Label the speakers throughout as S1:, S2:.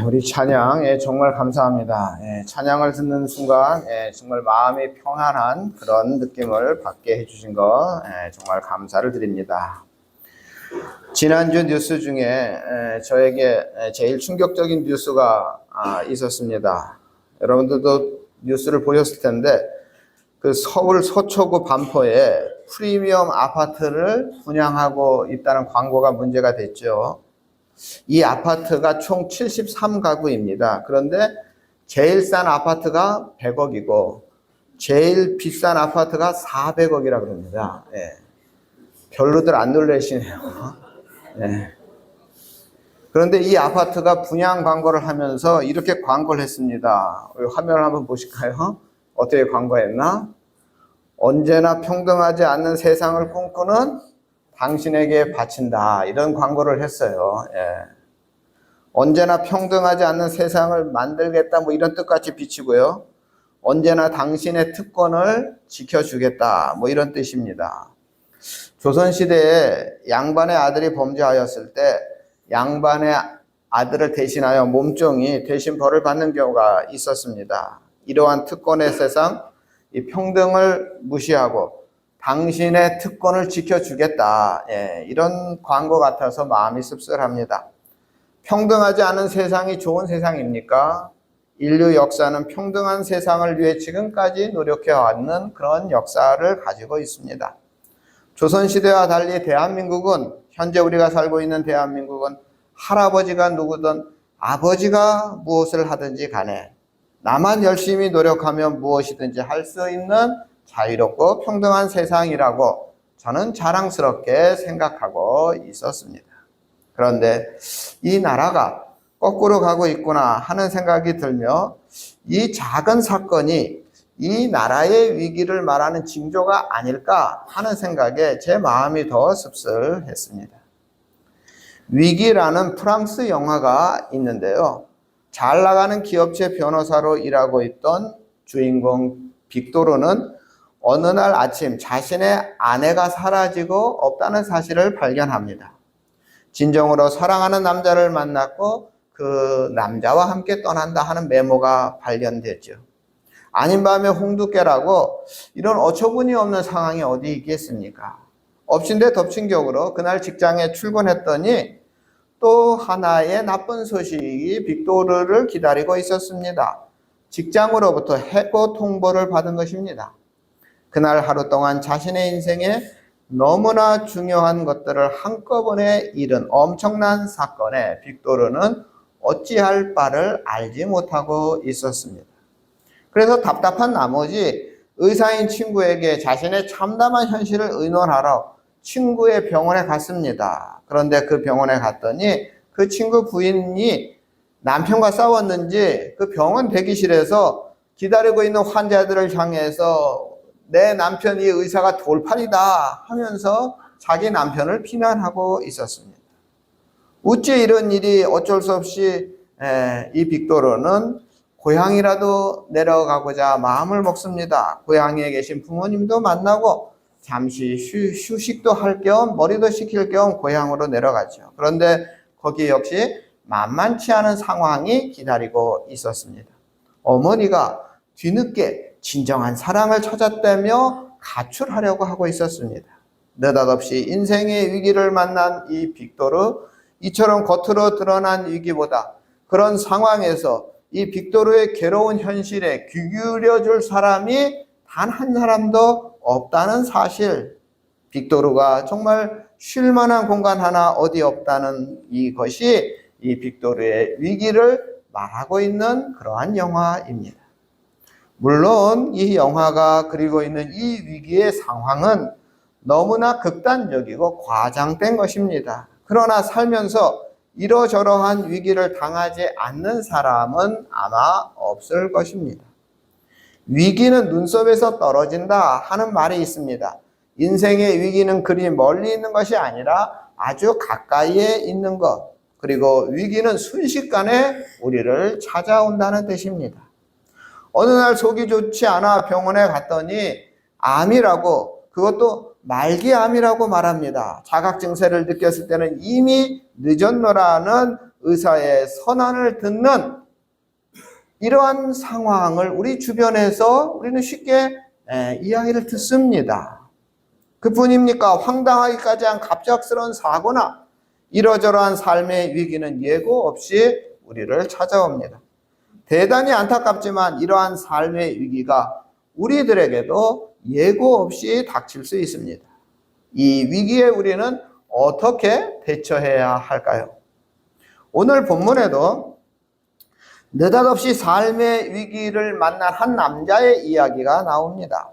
S1: 우리 찬양 정말 감사합니다. 찬양을 듣는 순간 정말 마음이 평안한 그런 느낌을 받게 해주신 거 정말 감사를 드립니다. 지난주 뉴스 중에 저에게 제일 충격적인 뉴스가 있었습니다. 여러분들도 뉴스를 보셨을 텐데 그 서울 서초구 반포에 프리미엄 아파트를 분양하고 있다는 광고가 문제가 됐죠. 이 아파트가 총 73가구입니다. 그런데 제일 싼 아파트가 100억이고 제일 비싼 아파트가 400억이라 그럽니다. 별로들 안 놀라시네요. 그런데 이 아파트가 분양 광고를 하면서 이렇게 광고를 했습니다. 화면을 한번 보실까요? 어떻게 광고했나? 언제나 평등하지 않는 세상을 꿈꾸는 당신에게 바친다. 이런 광고를 했어요. 언제나 평등하지 않는 세상을 만들겠다. 뭐 이런 뜻같이 비치고요. 언제나 당신의 특권을 지켜주겠다. 뭐 이런 뜻입니다. 조선시대에 양반의 아들이 범죄하였을 때 양반의 아들을 대신하여 몸종이 대신 벌을 받는 경우가 있었습니다. 이러한 특권의 세상, 이 평등을 무시하고 당신의 특권을 지켜주겠다. 이런 광고 같아서 마음이 씁쓸합니다. 평등하지 않은 세상이 좋은 세상입니까? 인류 역사는 평등한 세상을 위해 지금까지 노력해왔는 그런 역사를 가지고 있습니다. 조선시대와 달리 대한민국은, 현재 우리가 살고 있는 대한민국은 할아버지가 누구든 아버지가 무엇을 하든지 간에 나만 열심히 노력하면 무엇이든지 할 수 있는 자유롭고 평등한 세상이라고 저는 자랑스럽게 생각하고 있었습니다. 그런데 이 나라가 거꾸로 가고 있구나 하는 생각이 들며 이 작은 사건이 이 나라의 위기를 말하는 징조가 아닐까 하는 생각에 제 마음이 더 씁쓸했습니다. 위기라는 프랑스 영화가 있는데요. 잘 나가는 기업체 변호사로 일하고 있던 주인공 빅토르는 어느 날 아침 자신의 아내가 사라지고 없다는 사실을 발견합니다. 진정으로 사랑하는 남자를 만났고 그 남자와 함께 떠난다 하는 메모가 발견됐죠. 아닌 밤에 홍두깨라고 이런 어처구니 없는 상황이 어디 있겠습니까? 엎친 데 덮친 격으로 그날 직장에 출근했더니 또 하나의 나쁜 소식이 빅토르를 기다리고 있었습니다. 직장으로부터 해고 통보를 받은 것입니다. 그날 하루 동안 자신의 인생에 너무나 중요한 것들을 한꺼번에 잃은 엄청난 사건에 빅토르는 어찌할 바를 알지 못하고 있었습니다. 그래서 답답한 나머지 의사인 친구에게 자신의 참담한 현실을 의논하러 친구의 병원에 갔습니다. 그런데 그 병원에 갔더니 그 친구 부인이 남편과 싸웠는지 그 병원 대기실에서 기다리고 있는 환자들을 향해서 내 남편이 의사가 돌팔이다 하면서 자기 남편을 비난하고 있었습니다. 어찌 이런 일이 어쩔 수 없이 이 빅토르는 고향이라도 내려가고자 마음을 먹습니다. 고향에 계신 부모님도 만나고 잠시 휴식도 할 겸 머리도 식힐 겸 고향으로 내려가죠. 그런데 거기 역시 만만치 않은 상황이 기다리고 있었습니다. 어머니가 뒤늦게 진정한 사랑을 찾았다며 가출하려고 하고 있었습니다. 느닷없이 인생의 위기를 만난 이 빅토르, 이처럼 겉으로 드러난 위기보다 그런 상황에서 이 빅토르의 괴로운 현실에 귀 기울여줄 사람이 단 한 사람도 없다는 사실, 빅토르가 정말 쉴 만한 공간 하나 어디 없다는 이것이 이 빅토르의 위기를 말하고 있는 그러한 영화입니다. 물론 이 영화가 그리고 있는 이 위기의 상황은 너무나 극단적이고 과장된 것입니다. 그러나 살면서 이러저러한 위기를 당하지 않는 사람은 아마 없을 것입니다. 위기는 눈썹에서 떨어진다 하는 말이 있습니다. 인생의 위기는 그리 멀리 있는 것이 아니라 아주 가까이에 있는 것, 그리고 위기는 순식간에 우리를 찾아온다는 뜻입니다. 어느 날 속이 좋지 않아 병원에 갔더니 암이라고, 그것도 말기암이라고 말합니다. 자각 증세를 느꼈을 때는 이미 늦었노라는 의사의 선언을 듣는 이러한 상황을 우리 주변에서 우리는 쉽게 이야기를 듣습니다. 그뿐입니까? 황당하기까지 한 갑작스러운 사고나 이러저러한 삶의 위기는 예고 없이 우리를 찾아옵니다. 대단히 안타깝지만 이러한 삶의 위기가 우리들에게도 예고 없이 닥칠 수 있습니다. 이 위기에 우리는 어떻게 대처해야 할까요? 오늘 본문에도 느닷없이 삶의 위기를 만난 한 남자의 이야기가 나옵니다.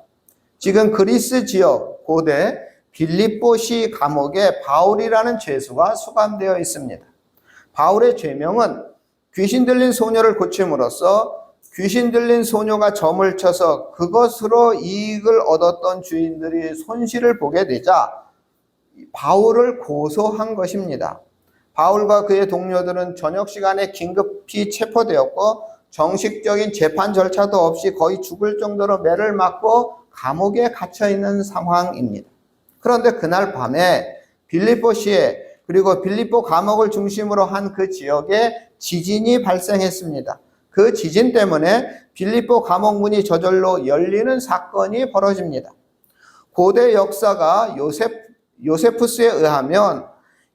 S1: 지금 그리스 지역 고대 빌립보시 감옥에 바울이라는 죄수가 수감되어 있습니다. 바울의 죄명은 귀신 들린 소녀를 고침으로써 귀신 들린 소녀가 점을 쳐서 그것으로 이익을 얻었던 주인들이 손실을 보게 되자 바울을 고소한 것입니다. 바울과 그의 동료들은 저녁 시간에 긴급히 체포되었고 정식적인 재판 절차도 없이 거의 죽을 정도로 매를 맞고 감옥에 갇혀 있는 상황입니다. 그런데 그날 밤에 빌립보시에 그리고 빌립보 감옥을 중심으로 한 그 지역에 지진이 발생했습니다. 그 지진 때문에 빌립보 감옥 문이 저절로 열리는 사건이 벌어집니다. 고대 역사가 요세푸스에 의하면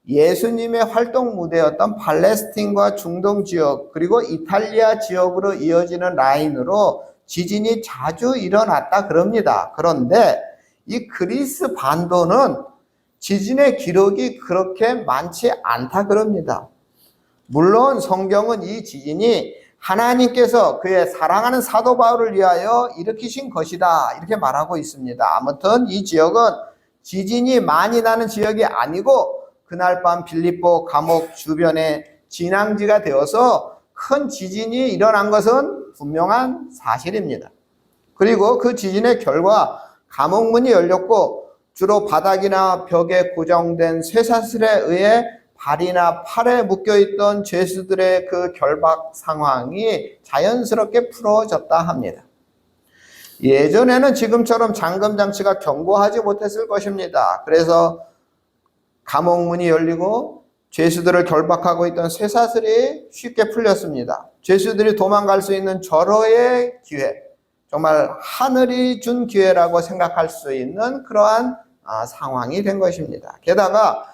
S1: 예수님의 활동 무대였던 팔레스틴과 중동 지역 그리고 이탈리아 지역으로 이어지는 라인으로 지진이 자주 일어났다 그럽니다. 그런데 이 그리스 반도는 지진의 기록이 그렇게 많지 않다 그럽니다. 물론 성경은 이 지진이 하나님께서 그의 사랑하는 사도 바울을 위하여 일으키신 것이다 이렇게 말하고 있습니다. 아무튼 이 지역은 지진이 많이 나는 지역이 아니고 그날 밤 빌립보 감옥 주변에 진앙지가 되어서 큰 지진이 일어난 것은 분명한 사실입니다. 그리고 그 지진의 결과 감옥 문이 열렸고 주로 바닥이나 벽에 고정된 쇠사슬에 의해 발이나 팔에 묶여있던 죄수들의 그 결박 상황이 자연스럽게 풀어졌다 합니다. 예전에는 지금처럼 잠금장치가 견고하지 못했을 것입니다. 그래서 감옥 문이 열리고 죄수들을 결박하고 있던 쇠사슬이 쉽게 풀렸습니다. 죄수들이 도망갈 수 있는 절호의 기회, 정말 하늘이 준 기회라고 생각할 수 있는 그러한 상황이 된 것입니다. 게다가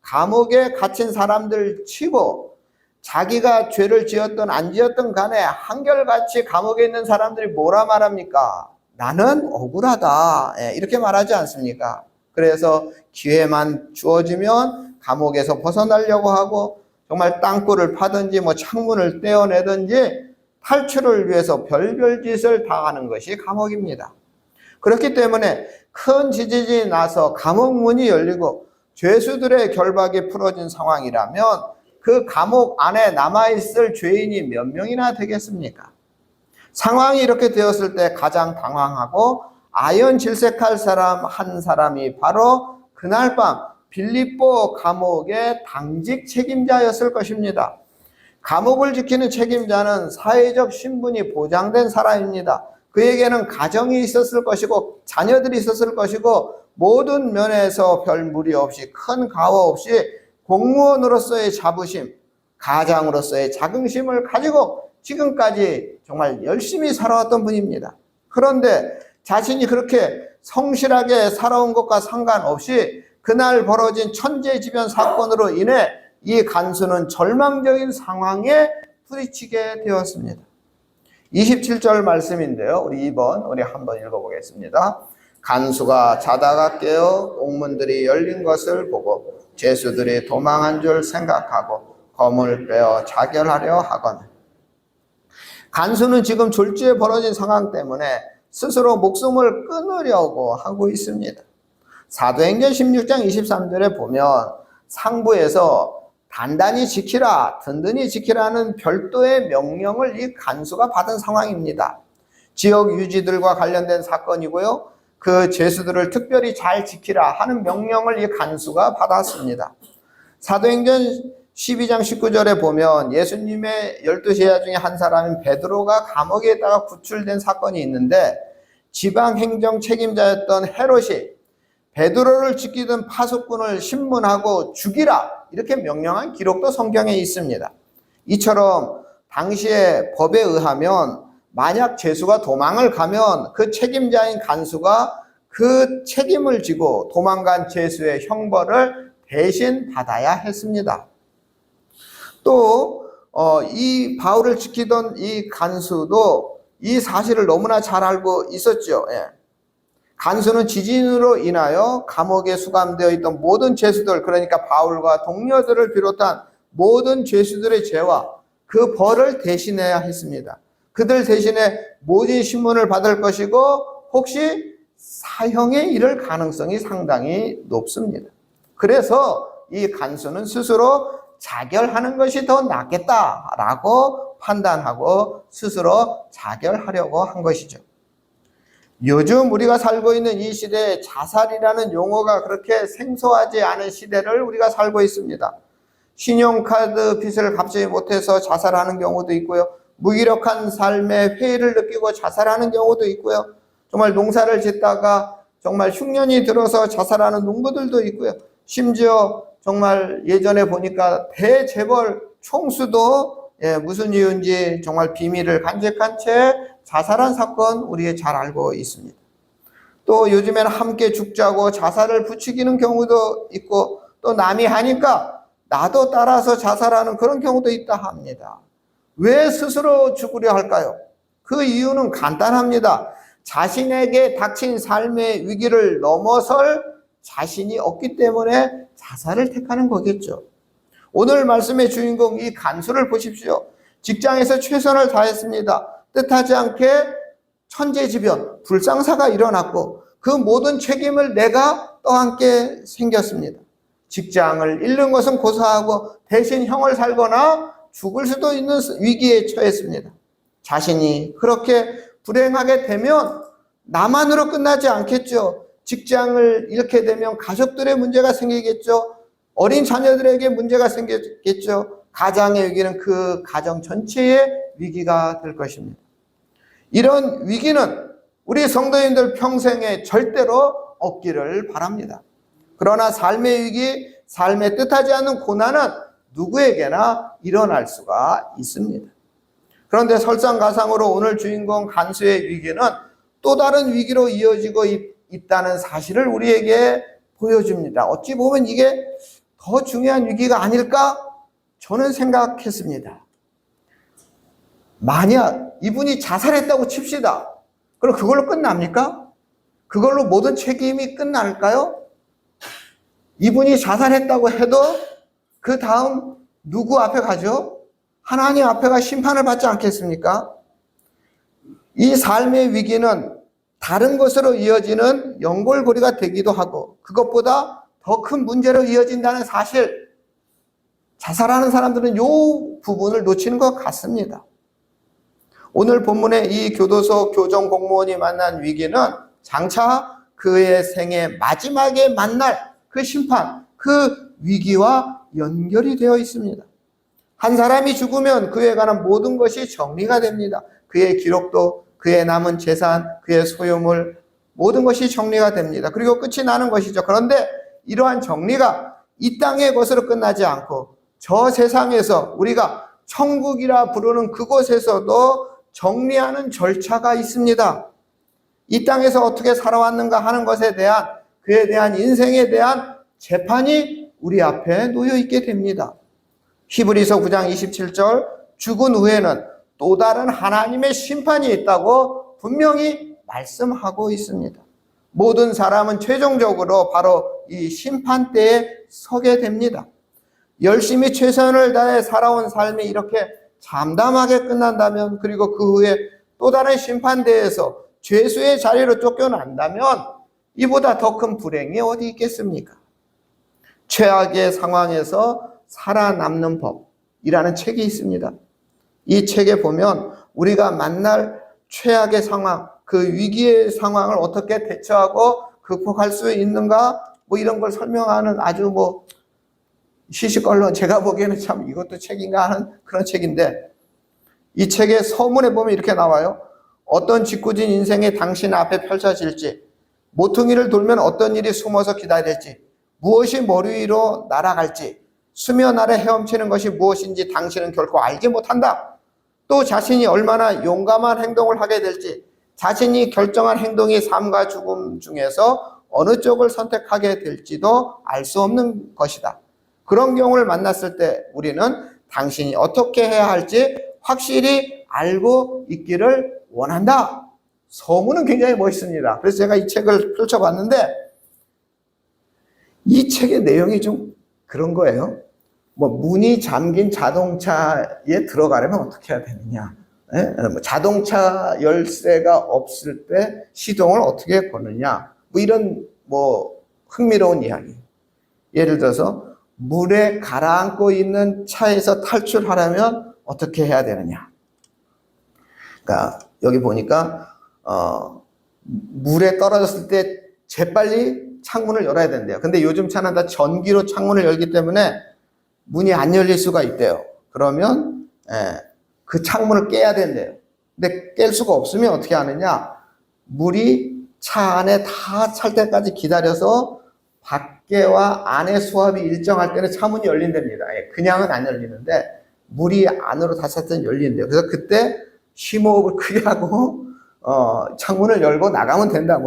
S1: 감옥에 갇힌 사람들 치고 자기가 죄를 지었든 안 지었든 간에 한결같이 감옥에 있는 사람들이 뭐라 말합니까? 나는 억울하다 이렇게 말하지 않습니까? 그래서 기회만 주어지면 감옥에서 벗어나려고 하고 정말 땅굴을 파든지 창문을 떼어내든지 탈출을 위해서 별별 짓을 당하는 것이 감옥입니다. 그렇기 때문에 큰 지진이 나서 감옥 문이 열리고 죄수들의 결박이 풀어진 상황이라면 그 감옥 안에 남아있을 죄인이 몇 명이나 되겠습니까? 상황이 이렇게 되었을 때 가장 당황하고 아연질색할 사람 한 사람이 바로 그날 밤 빌립보 감옥의 당직 책임자였을 것입니다. 감옥을 지키는 책임자는 사회적 신분이 보장된 사람입니다. 그에게는 가정이 있었을 것이고 자녀들이 있었을 것이고 모든 면에서 별 무리 없이 큰 가오 없이 공무원으로서의 자부심, 가장으로서의 자긍심을 가지고 지금까지 정말 열심히 살아왔던 분입니다. 그런데 자신이 그렇게 성실하게 살아온 것과 상관없이 그날 벌어진 천재지변 사건으로 인해 이 간수는 절망적인 상황에 부딪히게 되었습니다. 27절 말씀인데요. 우리 한번 읽어보겠습니다. 간수가 자다가 깨어 옥문들이 열린 것을 보고 죄수들이 도망한 줄 생각하고 검을 빼어 자결하려 하거늘. 간수는 지금 졸지에 벌어진 상황 때문에 스스로 목숨을 끊으려고 하고 있습니다. 사도행전 16장 23절에 보면 상부에서 단단히 지키라, 든든히 지키라는 별도의 명령을 이 간수가 받은 상황입니다. 지역 유지들과 관련된 사건이고요. 그 죄수들을 특별히 잘 지키라 하는 명령을 이 간수가 받았습니다. 사도행전 12장 19절에 보면 예수님의 12제자 중에 한 사람인 베드로가 감옥에 있다가 구출된 사건이 있는데 지방행정 책임자였던 헤롯이 베드로를 지키던 파수꾼을 신문하고 죽이라 이렇게 명령한 기록도 성경에 있습니다. 이처럼 당시의 법에 의하면 만약 죄수가 도망을 가면 그 책임자인 간수가 그 책임을 지고 도망간 죄수의 형벌을 대신 받아야 했습니다. 또 이 바울을 지키던 이 간수도 이 사실을 너무나 잘 알고 있었죠. 간수는 지진으로 인하여 감옥에 수감되어 있던 모든 죄수들, 그러니까 바울과 동료들을 비롯한 모든 죄수들의 죄와 그 벌을 대신해야 했습니다. 그들 대신에 모진 신문을 받을 것이고 혹시 사형에 이를 가능성이 상당히 높습니다. 그래서 이 간수는 스스로 자결하는 것이 더 낫겠다라고 판단하고 스스로 자결하려고 한 것이죠. 요즘 우리가 살고 있는 이 시대에 자살이라는 용어가 그렇게 생소하지 않은 시대를 우리가 살고 있습니다. 신용카드 빚을 갚지 못해서 자살하는 경우도 있고요. 무기력한 삶에 회의를 느끼고 자살하는 경우도 있고요. 정말 농사를 짓다가 정말 흉년이 들어서 자살하는 농부들도 있고요. 심지어 정말 예전에 보니까 대재벌 총수도 무슨 이유인지 정말 비밀을 간직한 채 자살한 사건 우리 잘 알고 있습니다. 또 요즘에는 함께 죽자고 자살을 부추기는 경우도 있고 또 남이 하니까 나도 따라서 자살하는 그런 경우도 있다 합니다. 왜 스스로 죽으려 할까요? 그 이유는 간단합니다. 자신에게 닥친 삶의 위기를 넘어설 자신이 없기 때문에 자살을 택하는 거겠죠. 오늘 말씀의 주인공 이 간수를 보십시오. 직장에서 최선을 다했습니다. 뜻하지 않게 천재지변, 불상사가 일어났고 그 모든 책임을 내가 떠안게 생겼습니다. 직장을 잃는 것은 고사하고 대신 형을 살거나 죽을 수도 있는 위기에 처했습니다. 자신이 그렇게 불행하게 되면 나만으로 끝나지 않겠죠. 직장을 잃게 되면 가족들의 문제가 생기겠죠. 어린 자녀들에게 문제가 생기겠죠. 가장의 위기는 그 가정 전체의 위기가 될 것입니다. 이런 위기는 우리 성도님들 평생에 절대로 없기를 바랍니다. 그러나 삶의 위기, 삶에 뜻하지 않는 고난은 누구에게나 일어날 수가 있습니다. 그런데 설상가상으로 오늘 주인공 간수의 위기는 또 다른 위기로 이어지고 있다는 사실을 우리에게 보여줍니다. 어찌 보면 이게 더 중요한 위기가 아닐까? 저는 생각했습니다. 만약 이분이 자살했다고 칩시다. 그럼 그걸로 끝납니까? 그걸로 모든 책임이 끝날까요? 이분이 자살했다고 해도 그 다음 누구 앞에 가죠? 하나님 앞에 심판을 받지 않겠습니까? 이 삶의 위기는 다른 것으로 이어지는 연골고리가 되기도 하고 그것보다 더 큰 문제로 이어진다는 사실, 자살하는 사람들은 이 부분을 놓치는 것 같습니다. 오늘 본문의 이 교도소 교정 공무원이 만난 위기는 장차 그의 생애 마지막에 만날 그 심판, 그 위기와 연결이 되어 있습니다. 한 사람이 죽으면 그에 관한 모든 것이 정리가 됩니다. 그의 기록도, 그의 남은 재산, 그의 소유물, 모든 것이 정리가 됩니다. 그리고 끝이 나는 것이죠. 그런데 이러한 정리가 이 땅의 것으로 끝나지 않고 저 세상에서 우리가 천국이라 부르는 그곳에서도 정리하는 절차가 있습니다. 이 땅에서 어떻게 살아왔는가 하는 것에 대한, 그에 대한 인생에 대한 재판이 우리 앞에 놓여 있게 됩니다. 히브리서 9장 27절, 죽은 후에는 또 다른 하나님의 심판이 있다고 분명히 말씀하고 있습니다. 모든 사람은 최종적으로 바로 이 심판대에 서게 됩니다. 열심히 최선을 다해 살아온 삶이 이렇게 잠담하게 끝난다면, 그리고 그 후에 또 다른 심판대에서 죄수의 자리로 쫓겨난다면 이보다 더 큰 불행이 어디 있겠습니까? 최악의 상황에서 살아남는 법이라는 책이 있습니다. 이 책에 보면 우리가 만날 최악의 상황, 그 위기의 상황을 어떻게 대처하고 극복할 수 있는가, 이런 걸 설명하는 아주 시시걸러, 제가 보기에는 참 이것도 책인가 하는 그런 책인데, 이 책의 서문에 보면 이렇게 나와요. 어떤 짓궂은 인생이 당신 앞에 펼쳐질지, 모퉁이를 돌면 어떤 일이 숨어서 기다릴지, 무엇이 머리 위로 날아갈지, 수면 아래 헤엄치는 것이 무엇인지 당신은 결코 알지 못한다. 또 자신이 얼마나 용감한 행동을 하게 될지, 자신이 결정한 행동이 삶과 죽음 중에서 어느 쪽을 선택하게 될지도 알 수 없는 것이다. 그런 경우를 만났을 때 우리는 당신이 어떻게 해야 할지 확실히 알고 있기를 원한다. 서문은 굉장히 멋있습니다. 그래서 제가 이 책을 펼쳐봤는데 이 책의 내용이 좀 그런 거예요. 문이 잠긴 자동차에 들어가려면 어떻게 해야 되느냐. 자동차 열쇠가 없을 때 시동을 어떻게 거느냐. 이런 흥미로운 이야기. 예를 들어서 물에 가라앉고 있는 차에서 탈출하려면 어떻게 해야 되느냐. 그러니까 여기 보니까 물에 떨어졌을 때 재빨리 창문을 열어야 된대요. 근데 요즘 차는 다 전기로 창문을 열기 때문에 문이 안 열릴 수가 있대요. 그러면 그 창문을 깨야 된대요. 근데 깰 수가 없으면 어떻게 하느냐. 물이 차 안에 다 찰 때까지 기다려서 밖에와 안의 수압이 일정할 때는 차문이 열린답니다. 그냥은 안 열리는데 물이 안으로 다 찼을 때는 열린대요. 그래서 그때 심호흡을 크게 하고 창문을 열고 나가면 된다.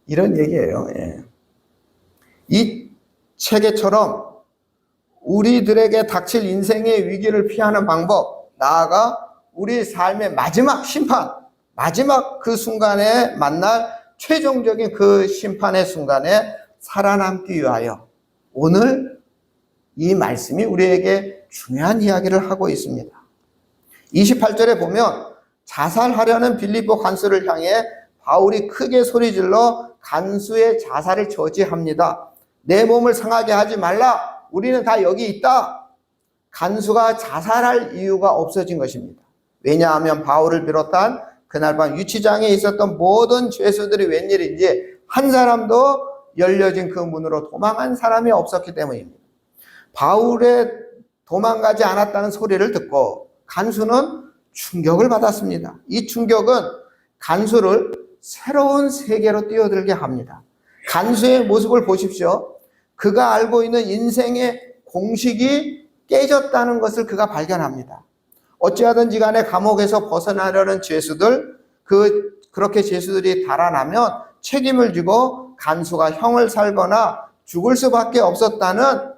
S1: 이런 얘기예요. 이 책에처럼 우리들에게 닥칠 인생의 위기를 피하는 방법, 나아가 우리 삶의 마지막 심판, 마지막 그 순간에 만날 최종적인 그 심판의 순간에 살아남기 위하여 오늘 이 말씀이 우리에게 중요한 이야기를 하고 있습니다. 28절에 보면 자살하려는 빌립보 간수를 향해 바울이 크게 소리질러 간수의 자살을 저지합니다. 내 몸을 상하게 하지 말라. 우리는 다 여기 있다. 간수가 자살할 이유가 없어진 것입니다. 왜냐하면 바울을 비롯한 그날 밤 유치장에 있었던 모든 죄수들이 웬일인지 한 사람도 열려진 그 문으로 도망한 사람이 없었기 때문입니다. 바울의 도망가지 않았다는 소리를 듣고 간수는 충격을 받았습니다. 이 충격은 간수를 새로운 세계로 뛰어들게 합니다. 간수의 모습을 보십시오. 그가 알고 있는 인생의 공식이 깨졌다는 것을 그가 발견합니다. 어찌하든지 간에 감옥에서 벗어나려는 죄수들, 그렇게 죄수들이 달아나면 책임을 지고 간수가 형을 살거나 죽을 수밖에 없었다는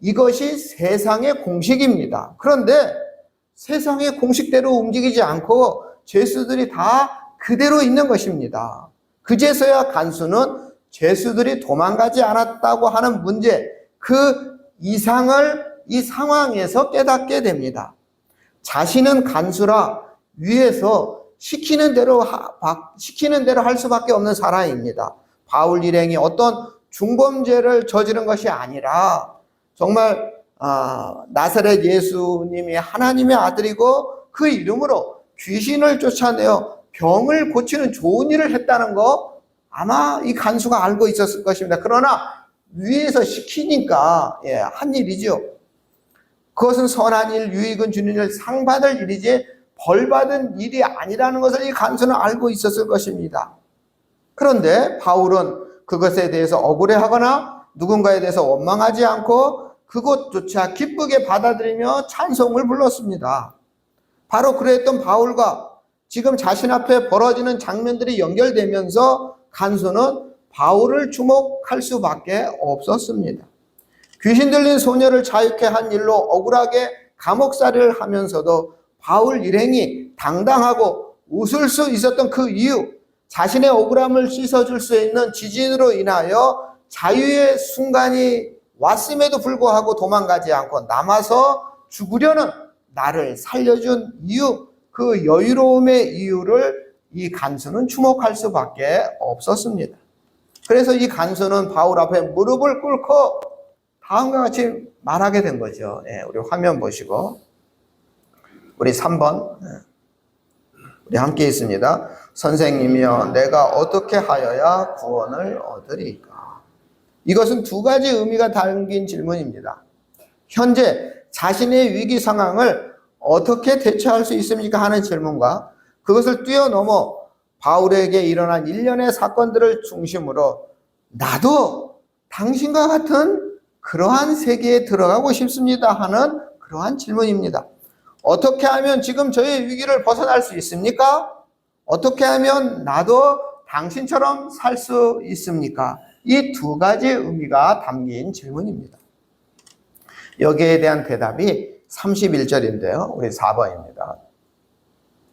S1: 이것이 세상의 공식입니다. 그런데 세상의 공식대로 움직이지 않고 죄수들이 다 그대로 있는 것입니다. 그제서야 간수는 죄수들이 도망가지 않았다고 하는 문제, 그 이상을 이 상황에서 깨닫게 됩니다. 자신은 간수라 위에서 시키는 대로 할 수밖에 없는 사람입니다. 바울 일행이 어떤 중범죄를 저지른 것이 아니라 정말 나사렛 예수님이 하나님의 아들이고 그 이름으로 귀신을 쫓아내어 병을 고치는 좋은 일을 했다는 거 아마 이 간수가 알고 있었을 것입니다. 그러나 위에서 시키니까 한 일이죠. 그것은 선한 일, 유익은 주는 일, 상 받을 일이지 벌 받은 일이 아니라는 것을 이 간수는 알고 있었을 것입니다. 그런데 바울은 그것에 대해서 억울해하거나 누군가에 대해서 원망하지 않고 그것조차 기쁘게 받아들이며 찬송을 불렀습니다. 바로 그랬던 바울과 지금 자신 앞에 벌어지는 장면들이 연결되면서 간수는 바울을 주목할 수밖에 없었습니다. 귀신 들린 소녀를 자유케 한 일로 억울하게 감옥살이를 하면서도 바울 일행이 당당하고 웃을 수 있었던 그 이유, 자신의 억울함을 씻어줄 수 있는 지진으로 인하여 자유의 순간이 왔음에도 불구하고 도망가지 않고 남아서 죽으려는 나를 살려준 이유, 그 여유로움의 이유를 이 간수는 주목할 수밖에 없었습니다. 그래서 이 간수는 바울 앞에 무릎을 꿇고 다음과 같이 말하게 된 거죠. 우리 화면 보시고 우리 3번 우리 함께 있습니다. 선생님이여 내가 어떻게 하여야 구원을 얻으리까? 이것은 두 가지 의미가 담긴 질문입니다. 현재 자신의 위기 상황을 어떻게 대처할 수 있습니까? 하는 질문과 그것을 뛰어넘어 바울에게 일어난 일련의 사건들을 중심으로 나도 당신과 같은 그러한 세계에 들어가고 싶습니다 하는 그러한 질문입니다. 어떻게 하면 지금 저의 위기를 벗어날 수 있습니까? 어떻게 하면 나도 당신처럼 살 수 있습니까? 이 두 가지 의미가 담긴 질문입니다. 여기에 대한 대답이 31절인데요. 우리 4번입니다.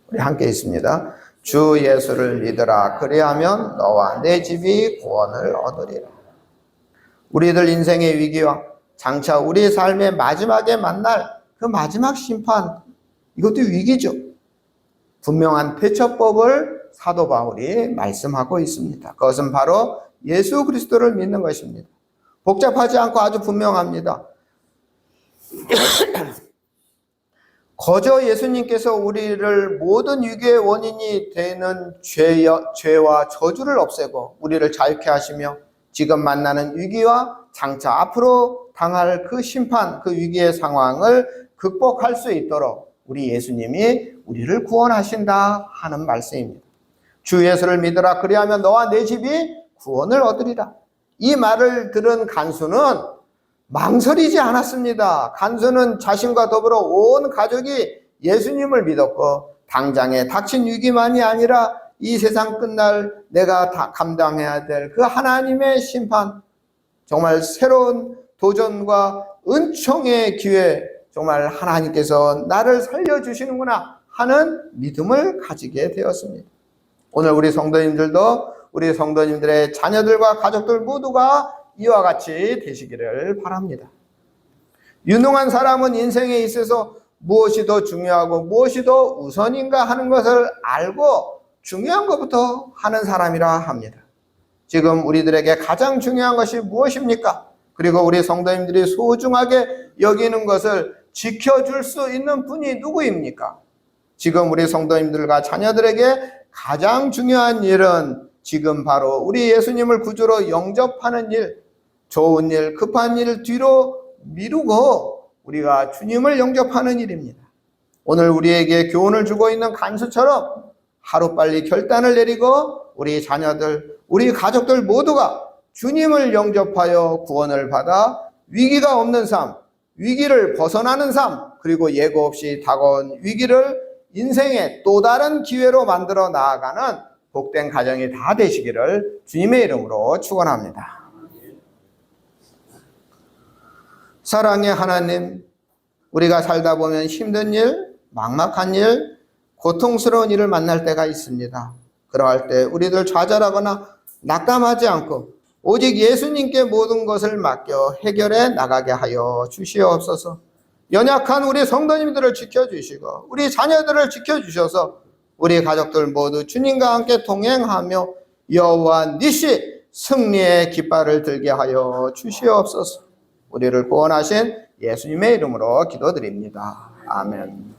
S1: 우리 함께 있습니다. 주 예수를 믿으라. 그리하면 너와 내 집이 구원을 얻으리라. 우리들 인생의 위기와 장차 우리 삶의 마지막에 만날 그 마지막 심판, 이것도 위기죠. 분명한 대처법을 사도 바울이 말씀하고 있습니다. 그것은 바로 예수 그리스도를 믿는 것입니다. 복잡하지 않고 아주 분명합니다. 거저 예수님께서 우리를 모든 위기의 원인이 되는 죄와 저주를 없애고 우리를 자유케 하시며 지금 만나는 위기와 장차 앞으로 당할 그 심판, 그 위기의 상황을 극복할 수 있도록 우리 예수님이 우리를 구원하신다 하는 말씀입니다. 주 예수를 믿으라. 그리하면 너와 내 집이 구원을 얻으리라. 이 말을 들은 간수는 망설이지 않았습니다. 간수는 자신과 더불어 온 가족이 예수님을 믿었고 당장에 닥친 위기만이 아니라 이 세상 끝날 내가 다 감당해야 될 그 하나님의 심판, 정말 새로운 도전과 은총의 기회, 정말 하나님께서 나를 살려주시는구나 하는 믿음을 가지게 되었습니다. 오늘 우리 성도님들도 우리 성도님들의 자녀들과 가족들 모두가 이와 같이 되시기를 바랍니다. 유능한 사람은 인생에 있어서 무엇이 더 중요하고 무엇이 더 우선인가 하는 것을 알고 중요한 것부터 하는 사람이라 합니다. 지금 우리들에게 가장 중요한 것이 무엇입니까? 그리고 우리 성도님들이 소중하게 여기는 것을 지켜줄 수 있는 분이 누구입니까? 지금 우리 성도님들과 자녀들에게 가장 중요한 일은 지금 바로 우리 예수님을 구주로 영접하는 일, 좋은 일, 급한 일 뒤로 미루고 우리가 주님을 영접하는 일입니다. 오늘 우리에게 교훈을 주고 있는 간수처럼 하루빨리 결단을 내리고 우리 자녀들, 우리 가족들 모두가 주님을 영접하여 구원을 받아 위기가 없는 삶, 위기를 벗어나는 삶, 그리고 예고 없이 다가온 위기를 인생의 또 다른 기회로 만들어 나아가는 복된 가정이 다 되시기를 주님의 이름으로 축원합니다. 사랑의 하나님, 우리가 살다 보면 힘든 일, 막막한 일, 고통스러운 일을 만날 때가 있습니다. 그러할 때 우리들 좌절하거나 낙담하지 않고 오직 예수님께 모든 것을 맡겨 해결해 나가게 하여 주시옵소서. 연약한 우리 성도님들을 지켜주시고 우리 자녀들을 지켜주셔서 우리 가족들 모두 주님과 함께 동행하며 여호와 니시 승리의 깃발을 들게 하여 주시옵소서. 우리를 구원하신 예수님의 이름으로 기도드립니다. 아멘.